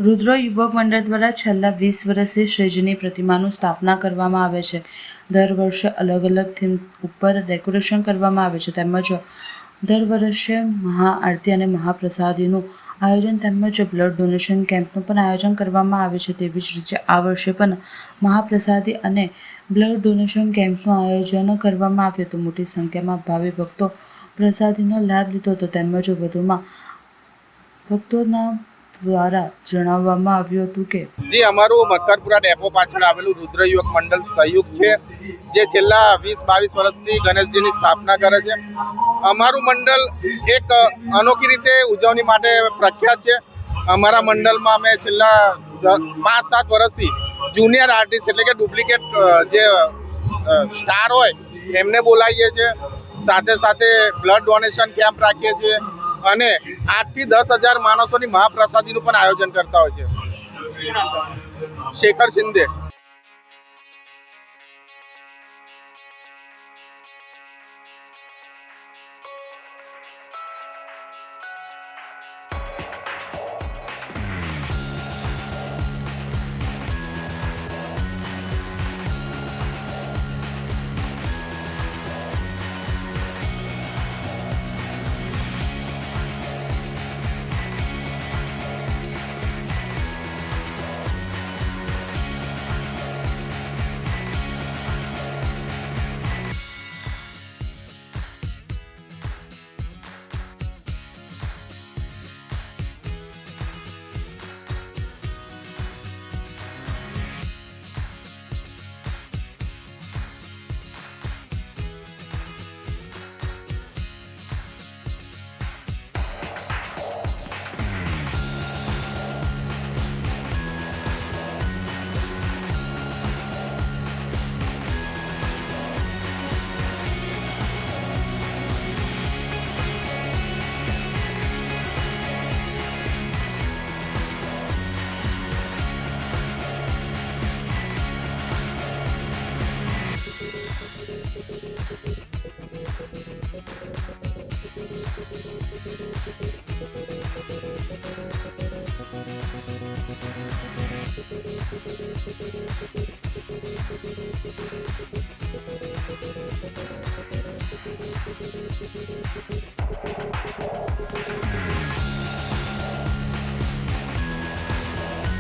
रुद्र युवक मंडल द्वारा छेल्ला 20 वर्षથી શ્રીજીની પ્રતિમાનું સ્થાપના કરવામાં આવે છે। દર વર્ષે અલગ અલગ થીમ ઉપર ડેકોરેશન કરવામાં આવે છે તેમજ દર વર્ષે મહાઆરતી અને મહાપ્રસાદીનું આયોજન તેમજ બ્લડ ડોનેશન કેમ્પનું પણ આયોજન કરવામાં આવે છે। તેવી જ રીતે આ વર્ષે પણ મહાપ્રસાદી અને બ્લડ ડોનેશન કેમ્પનું આયોજન કરવામાં આવ્યું હતું। મોટી સંખ્યામાં ભાવિ ભક્તો પ્રસાદીનો લાભ લીધો હતો તેમજ વધુમાં ભક્તોના દ્વારા જણાવવામાં આવ્યું હતું કે जी અમારું મકરપુરા ડેપો પાછળ આવેલું રુદ્ર યુવક મંડળ સંયુક્ત છે જે છેલ્લા 20-22 વર્ષથી ગણેશજીની સ્થાપના કરે છે। અમારું મંડળ એક અનોખી રીતે ઉજવણી માટે પ્રખ્યાત છે। અમારા મંડળમાં અમે છેલ્લા 5-7 વર્ષથી જુનિયર આર્ટિસ્ટ એટલે કે ડુપ્લિકેટ જે સ્ટાર હોય એમને બોલાવીએ છીએ। સાથે સાથે બ્લડ ડોનેશન કેમ્પ રાખીએ છીએ અને 8 થી 10 હજાર માણસોની મહાપ્રસાદીનું પણ આયોજન કરતા હોય છે। શેખર શિંદે।